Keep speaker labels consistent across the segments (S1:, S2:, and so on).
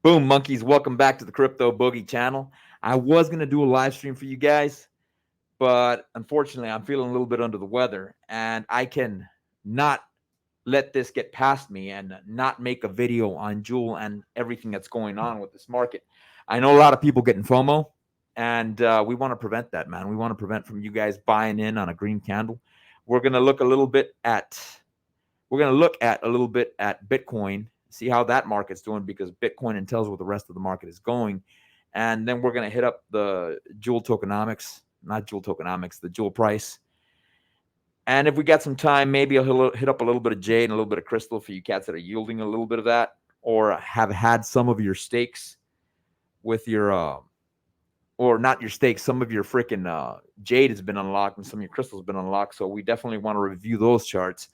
S1: Boom, monkeys. Welcome back to the Crypto Boogie channel. I was going to do a live stream for you guys, but unfortunately, I'm feeling a little bit under the weather, and I can not let this get past me and not make a video on Jewel and everything that's going on with this market. I know a lot of people getting FOMO, and we want to prevent that, man. We want to prevent from you guys buying in on a green candle. We're going to look a little bit at Bitcoin, see how that market's doing because Bitcoin tells where the rest of the market is going. And then we're going to hit up the Jewel tokenomics, not Jewel tokenomics, the Jewel price. And if we got some time, maybe I'll hit up a little bit of jade and a little bit of crystal for you cats that are yielding a little bit of that or have had some of your stakes with your, or not your stakes, some of your freaking jade has been unlocked and some of your crystal has been unlocked. So we definitely want to review those charts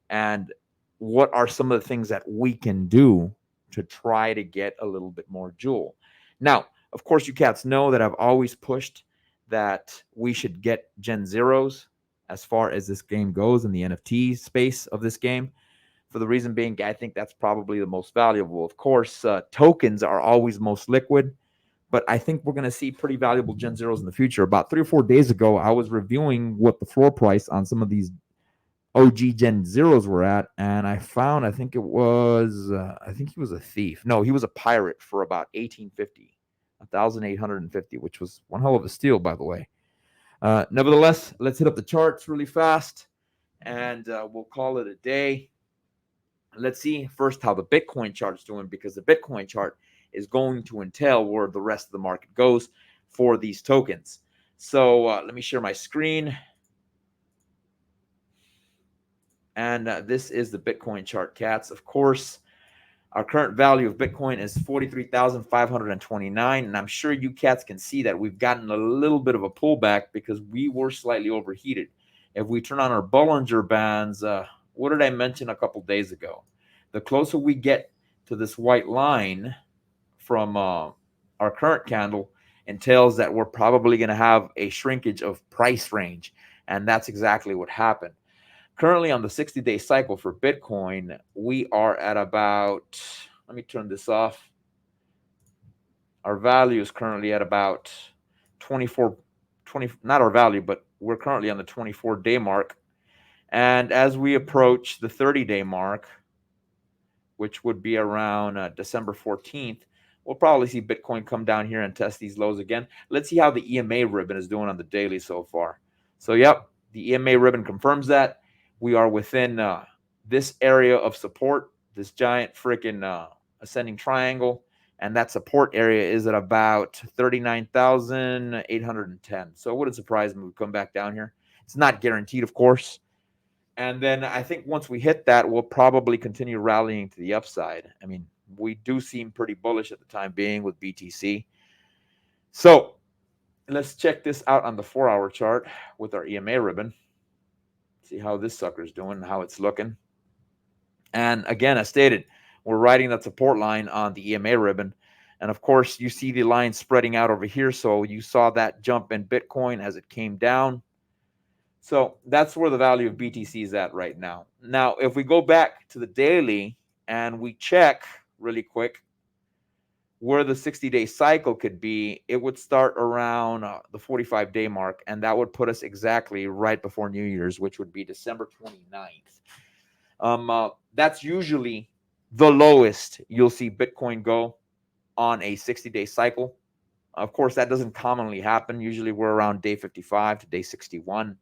S1: and what are some of the things that we can do to try to get a little bit more Jewel. Now, of course, you cats know that I've always pushed that we should get Gen Zeros as far as this game goes in the NFT space of this game. For the reason being, I think that's probably the most valuable. Of course, tokens are always most liquid, but I think we're going to see pretty valuable Gen Zeros in the future. About 3 or 4 days ago, I was reviewing what the floor price on some of these OG Gen Zeros were at, and I found I think he was a thief. No, he was a pirate for about 1850, 1850, which was one hell of a steal, by the way. Nevertheless, let's hit up the charts really fast, and we'll call it a day. Let's see first how the Bitcoin chart's doing because the Bitcoin chart is going to entail where the rest of the market goes for these tokens. So let me share my screen. And this is the Bitcoin chart, cats. Of course, our current value of Bitcoin is 43,529. And I'm sure you cats can see that we've gotten a little bit of a pullback because we were slightly overheated. If we turn on our Bollinger Bands, what did I mention a couple days ago? The closer we get to this white line from our current candle entails that we're probably going to have a shrinkage of price range. And that's exactly what happened. Currently on the 60-day cycle for Bitcoin, we are at about, let me turn this off. Our value is currently at about 20, not our value, but we're currently on the 24-day mark. And as we approach the 30-day mark, which would be around December 14th, we'll probably see Bitcoin come down here and test these lows again. Let's see how the EMA ribbon is doing on the daily so far. So, yep, the EMA ribbon confirms that. We are within this area of support, this giant freaking ascending triangle, and that support area is at about 39,810. So it wouldn't surprise me if we come back down here. It's not guaranteed, of course. And then I think once we hit that, we'll probably continue rallying to the upside. I mean, we do seem pretty bullish at the time being with BTC. So let's check this out on the 4-hour chart with our EMA ribbon. See how this sucker's doing, how it's looking. And again, as stated, we're riding that support line on the EMA ribbon. And of course, you see the line spreading out over here. So you saw that jump in Bitcoin as it came down. So that's where the value of BTC is at right now. Now, if we go back to the daily and we check really quick where the 60-day cycle could be, it would start around the 45-day mark, and that would put us exactly right before New Year's, which would be December 29th. That's usually the lowest you'll see Bitcoin go on a 60-day cycle. Of course, that doesn't commonly happen. Usually we're around day 55 to day 61.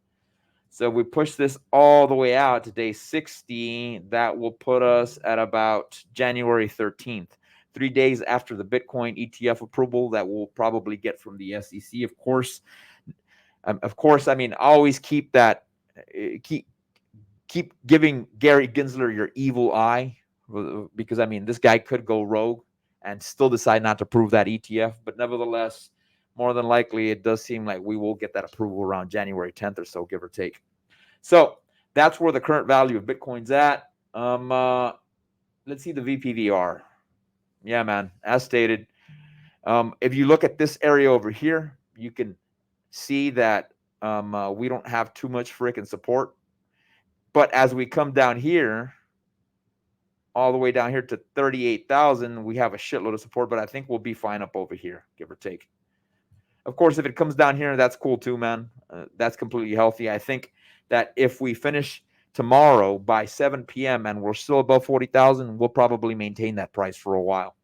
S1: So if we push this all the way out to day 60, that will put us at about January 13th. 3 days after the Bitcoin ETF approval that we'll probably get from the SEC, of course. I mean, always keep that, keep giving Gary Gensler your evil eye, because I mean, this guy could go rogue and still decide not to approve that ETF. But nevertheless, more than likely, it does seem like we will get that approval around January 10th or so, give or take. So that's where the current value of Bitcoin's at. Let's see the VPVR. Yeah, man, as stated, if you look at this area over here, you can see that we don't have too much freaking support. But as we come down here, all the way down here to 38,000, we have a shitload of support, but I think we'll be fine up over here, give or take. Of course, if it comes down here, that's cool too, man. That's completely healthy. I think that if we finish tomorrow by 7 p.m. and we're still above 40,000, we'll probably maintain that price for a while.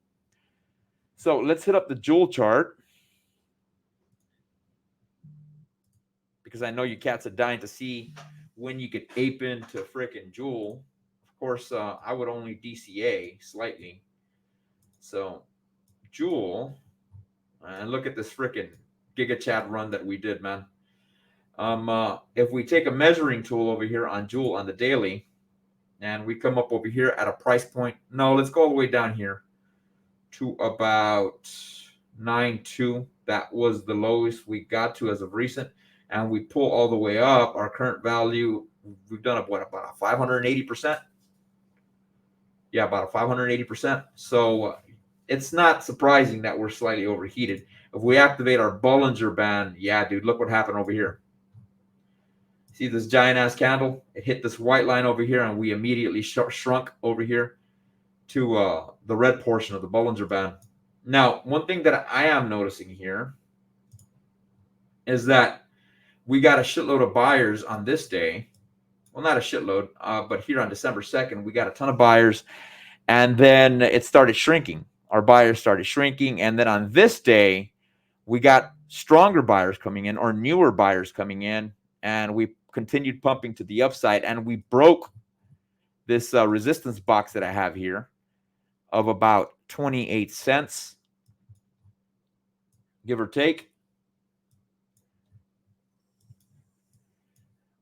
S1: So let's hit up the Joule chart, because I know you cats are dying to see when you could ape into frickin' Joule. Of course, I would only DCA slightly. So Joule, and look at this frickin' GigaChat run that we did, man. If we take a measuring tool over here on Joule on the daily, and we come up over here at a price point. No, let's go all the way down here to about 9.2. That was the lowest we got to as of recent. And we pull all the way up. Our current value, we've done up, what, about 580%? Yeah, about 580%. So it's not surprising that we're slightly overheated. If we activate our Bollinger Band, yeah, dude, look what happened over here. See this giant ass candle? It hit this white line over here, and we immediately shrunk over here to the red portion of the Bollinger Band. Now, one thing that I am noticing here is that we got a shitload of buyers on this day. Well, not a shitload, but here on December 2nd, we got a ton of buyers, and then it started shrinking. Our buyers started shrinking, and then on this day, we got stronger buyers coming in, or newer buyers coming in, and we continued pumping to the upside, and we broke this resistance box that I have here of about 28 cents, give or take.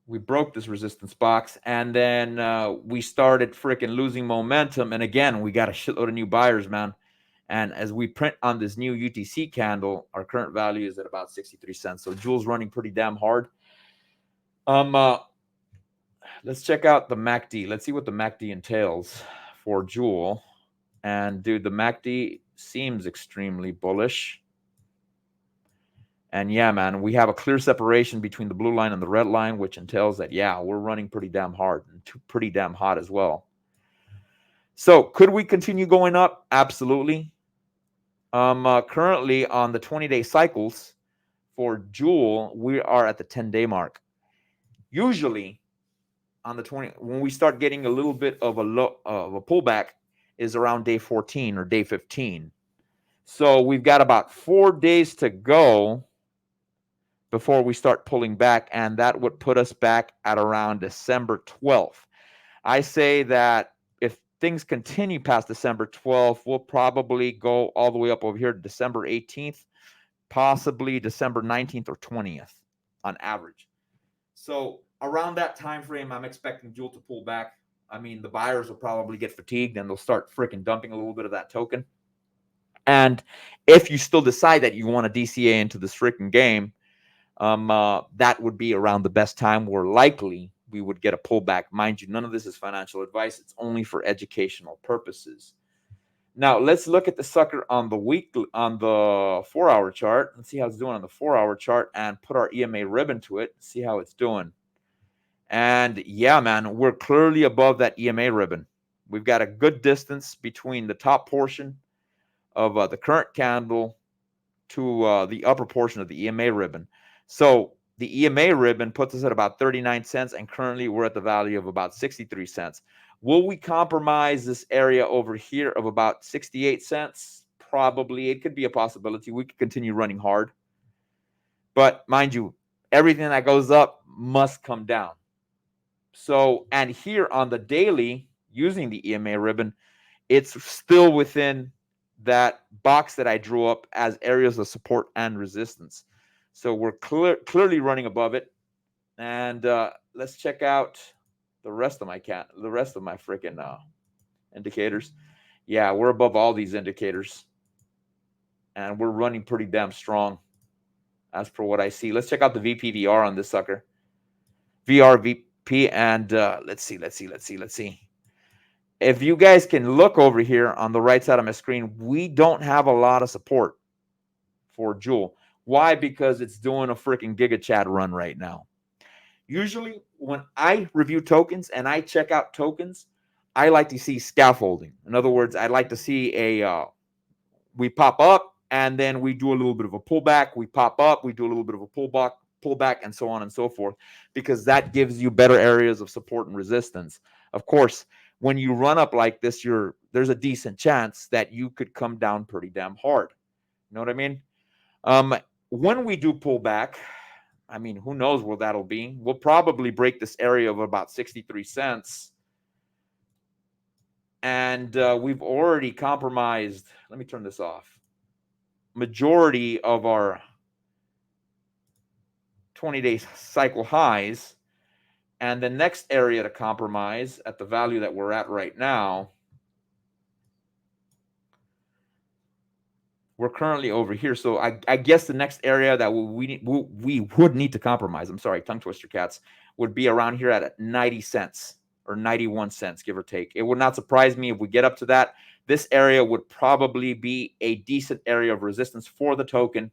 S1: We broke this resistance box, and then we started freaking losing momentum, and again, we got a shitload of new buyers, man. And as we print on this new UTC candle, our current value is at about 63 cents. So Joule's running pretty damn hard. Let's check out the MACD. Let's see what the MACD entails for Joule. And dude, the MACD seems extremely bullish. And yeah, man, we have a clear separation between the blue line and the red line, which entails that, yeah, we're running pretty damn hard and pretty damn hot as well. So could we continue going up? Absolutely. Currently on the 20-day cycles for Joule, we are at the 10-day mark. Usually on the 20, when we start getting a little bit of a pullback, is around day 14 or day 15. So we've got about 4 days to go before we start pulling back, and that would put us back at around December 12th. I say that if things continue past December 12th, we'll probably go all the way up over here to December 18th, possibly December 19th or 20th on average. So around that time frame, I'm expecting Joule to pull back. I mean, the buyers will probably get fatigued and they'll start freaking dumping a little bit of that token. And if you still decide that you want to DCA into this freaking game, that would be around the best time where likely we would get a pullback. Mind you, none of this is financial advice. It's only for educational purposes. Now, let's look at the sucker on the 4-hour chart. Let's see how it's doing on the 4-hour chart and put our EMA ribbon to it, see how it's doing. And yeah, man, we're clearly above that EMA ribbon. We've got a good distance between the top portion of the current candle to the upper portion of the EMA ribbon. So the EMA ribbon puts us at about 39 cents, and currently we're at the value of about 63 cents. Will we compromise this area over here of about 68 cents? Probably. It could be a possibility. We could continue running hard. But mind you, everything that goes up must come down. So, and here on the daily, using the EMA ribbon, it's still within that box that I drew up as areas of support and resistance. So we're clearly running above it. And let's check out the rest of my freaking indicators. Yeah, we're above all these indicators. And we're running pretty damn strong as per what I see. Let's check out the VPVR on this sucker. VRVP, and let's see. If you guys can look over here on the right side of my screen, we don't have a lot of support for Joule. Why? Because it's doing a freaking GigaChat run right now. Usually when I review tokens and I check out tokens, I like to see scaffolding. In other words, I'd like to see we pop up and then we do a little bit of a pullback. We pop up, we do a little bit of a pullback, and so on and so forth, because that gives you better areas of support and resistance. Of course, when you run up like this, there's a decent chance that you could come down pretty damn hard. You know what I mean? When we do pull back, I mean, who knows where that'll be? We'll probably break this area of about 63 cents. And we've already compromised. Let me turn this off. Majority of our 20-day cycle highs. And the next area to compromise at the value that we're at right now, we're currently over here. So I guess the next area that we would need to compromise, I'm sorry, tongue twister cats, would be around here at 90 cents or 91 cents, give or take. It would not surprise me if we get up to that. This area would probably be a decent area of resistance for the token.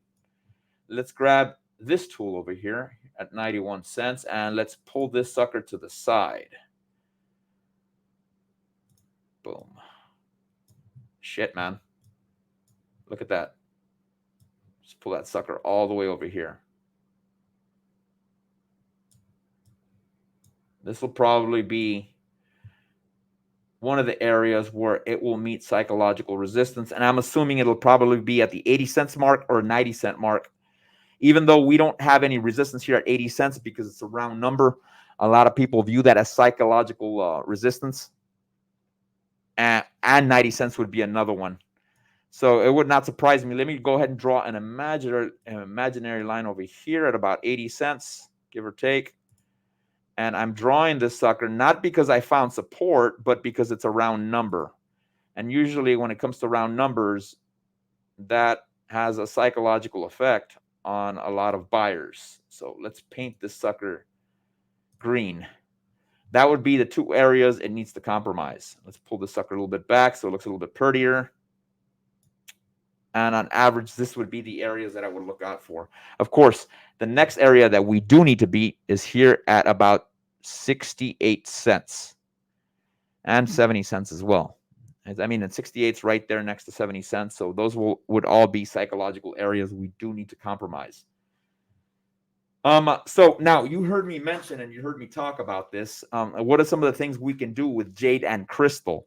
S1: Let's grab this tool over here at 91 cents and let's pull this sucker to the side. Boom. Shit, man. Look at that. Just pull that sucker all the way over here. This will probably be one of the areas where it will meet psychological resistance. And I'm assuming it'll probably be at the 80 cents mark or 90 cent mark. Even though we don't have any resistance here at 80 cents because it's a round number, a lot of people view that as psychological resistance. And 90 cents would be another one. So it would not surprise me. Let me go ahead and draw an imaginary line over here at about 80 cents, give or take. And I'm drawing this sucker not because I found support, but because it's a round number. And usually when it comes to round numbers, that has a psychological effect on a lot of buyers. So let's paint this sucker green. That would be the two areas it needs to compromise. Let's pull this sucker a little bit back so it looks a little bit prettier. And on average, this would be the areas that I would look out for. Of course, the next area that we do need to beat is here at about 68 cents and 70 cents as well. I mean, and 68 is right there next to 70 cents. So those would all be psychological areas we do need to compromise. So now you heard me mention and you heard me talk about this. What are some of the things we can do with Jade and Crystal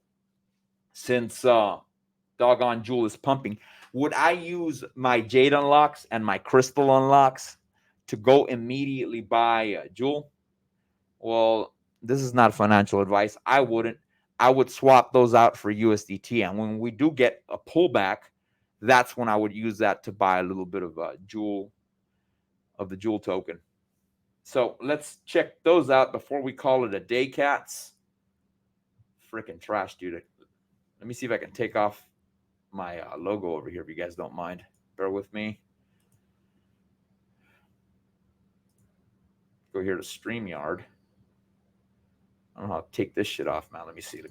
S1: since doggone Jewel is pumping? Would I use my Jade unlocks and my Crystal unlocks to go immediately buy Jewel? Well, this is not financial advice. I wouldn't. I would swap those out for USDT. And when we do get a pullback, that's when I would use that to buy a little bit of Jewel, of the Jewel token. So let's check those out before we call it a day, cats. Freaking trash, dude. Let me see if I can take off my logo over here if you guys don't mind. Bear with me. Go here to StreamYard. I don't know how to take this shit off, man. Let me see.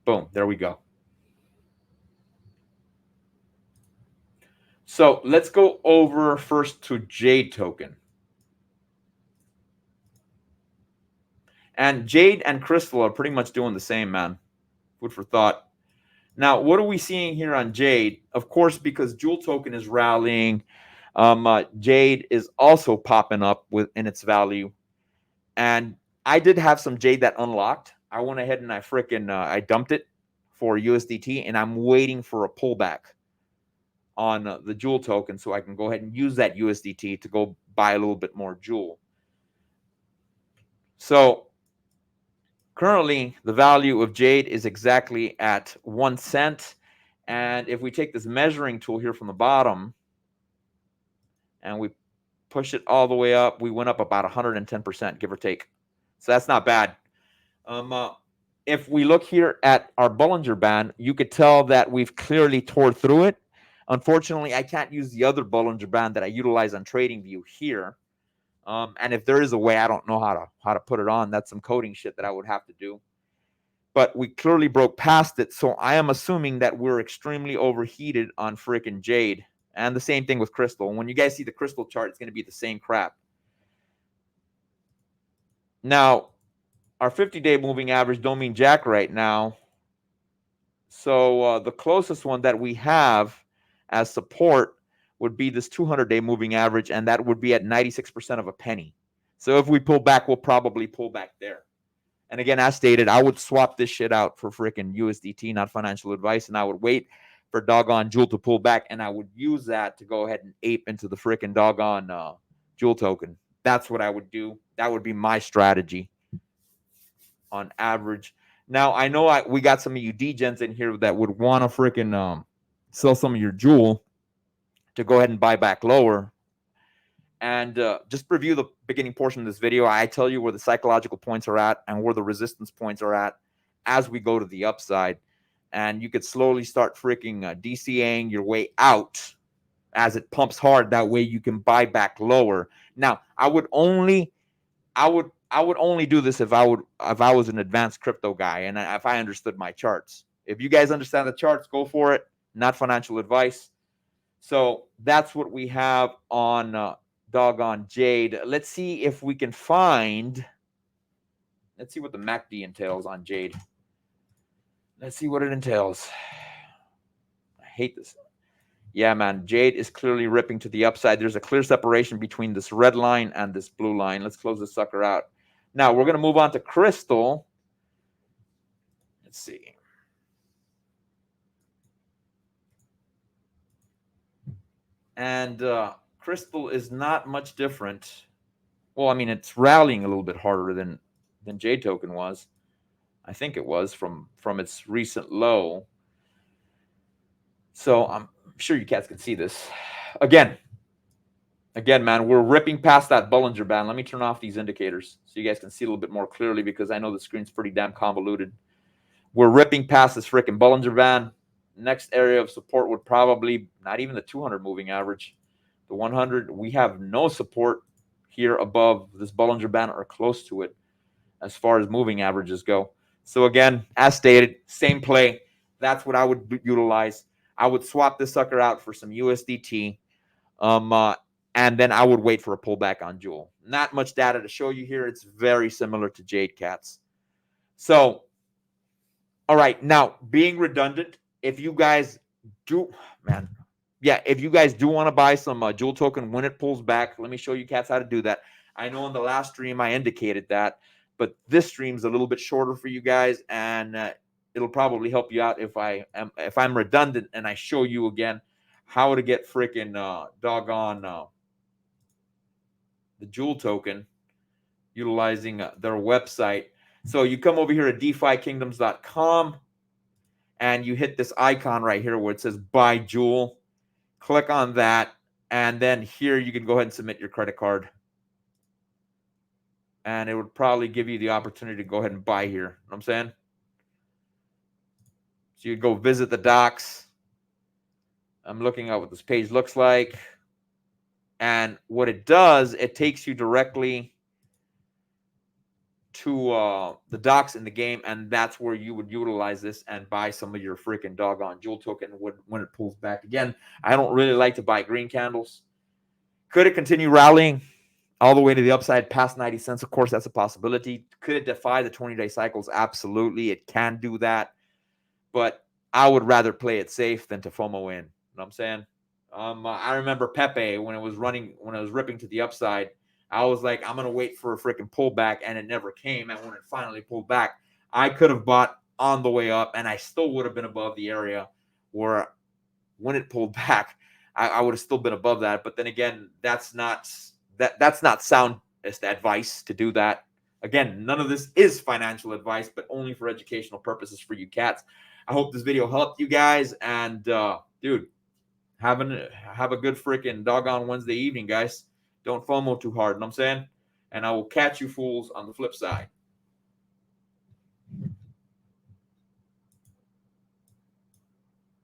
S1: Boom. There we go. So let's go over first to Jade token. And Jade and Crystal are pretty much doing the same, man. Food for thought. Now, what are we seeing here on Jade? Of course, because Jewel token is rallying, Jade is also popping up in its value. And I did have some Jade that unlocked. I went ahead and I dumped it for USDT, and I'm waiting for a pullback on the Jewel token so I can go ahead and use that USDT to go buy a little bit more Jewel. So currently, the value of Jade is exactly at 1 cent. And if we take this measuring tool here from the bottom and we push it all the way up, we went up about 110%, give or take. So that's not bad. If we look here at our Bollinger Band, you could tell that we've clearly tore through it. Unfortunately, I can't use the other Bollinger Band that I utilize on TradingView here. And if there is a way, I don't know how to put it on. That's some coding shit that I would have to do. But we clearly broke past it. So I am assuming that we're extremely overheated on freaking Jade. And the same thing with Crystal. And when you guys see the Crystal chart, it's going to be the same crap. Now, our 50-day moving average don't mean jack right now. So the closest one that we have as support would be this 200-day moving average, and that would be at 96% of a penny. So if we pull back, we'll probably pull back there. And again, as stated, I would swap this shit out for freaking USDT, not financial advice, and I would wait for doggone Jewel to pull back, and I would use that to go ahead and ape into the freaking doggone Jewel token. That's what I would do. That would be my strategy on average. Now, I know we got some of you degens in here that would want to freaking sell some of your Jewel to go ahead and buy back lower. And just review the beginning portion of this video. I tell you where the psychological points are at and where the resistance points are at as we go to the upside. And you could slowly start freaking DCAing your way out as it pumps hard. That way you can buy back lower. Now, I would only do this if I was an advanced crypto guy and if I understood my charts. If you guys understand the charts, go for it. Not financial advice. So that's what we have on doggone Jade. Let's see if we can find. Let's see what the MACD entails on Jade. Let's see what it entails. I hate this. Yeah, man. Jade is clearly ripping to the upside. There's a clear separation between this red line and this blue line. Let's close this sucker out. Now, we're going to move on to Crystal. Let's see. And Crystal is not much different. Well, I mean, it's rallying a little bit harder than Jade token was. I think it was from its recent low. So I'm sure you cats can see this. Again, man, we're ripping past that Bollinger Band. Let me turn off these indicators so you guys can see a little bit more clearly because I know the screen's pretty damn convoluted. We're ripping past this freaking Bollinger Band. Next area of support would probably not even the 200 moving average. The 100, we have no support here above this Bollinger Band or close to it as far as moving averages go. So again, as stated, same play. That's what I would utilize. I would swap this sucker out for some USDT. And then I would wait for a pullback on Jewel. Not much data to show you here. It's very similar to Jade Cats. So, all right. Now, being redundant, if you guys do, man, yeah, if you guys do want to buy some Jewel token when it pulls back, let me show you cats how to do that. I know in the last stream I indicated that, but this stream's a little bit shorter for you guys, and it'll probably help you out if I'm redundant and I show you again how to get freaking doggone the Jewel token utilizing their website. So you come over here at DeFiKingdoms.com and you hit this icon right here where it says buy Jewel. Click on that, and then here you can go ahead and submit your credit card. And it would probably give you the opportunity to go ahead and buy here. You know what I'm saying? So you go visit the docs. I'm looking at what this page looks like. And what it does, it takes you directly to the docs in the game, and that's where you would utilize this and buy some of your freaking doggone Jewel token when it pulls back. Again, I don't really like to buy green candles. Could it continue rallying all the way to the upside past 90 cents? Of course, that's a possibility. Could it defy the 20-day cycles? Absolutely, it can do that. But I would rather play it safe than to FOMO in. You know what I'm saying? I remember Pepe when it was ripping to the upside. I was like, I'm gonna wait for a freaking pullback, and it never came. And when it finally pulled back, I could have bought on the way up, and I still would have been above the area where when it pulled back, I would have still been above that. But then again, that's not sound advice to do that. Again, none of this is financial advice, but only for educational purposes for you cats. I hope this video helped you guys, and dude, have a good freaking doggone Wednesday evening, guys. Don't FOMO too hard, you know what I'm saying? And I will catch you fools on the flip side.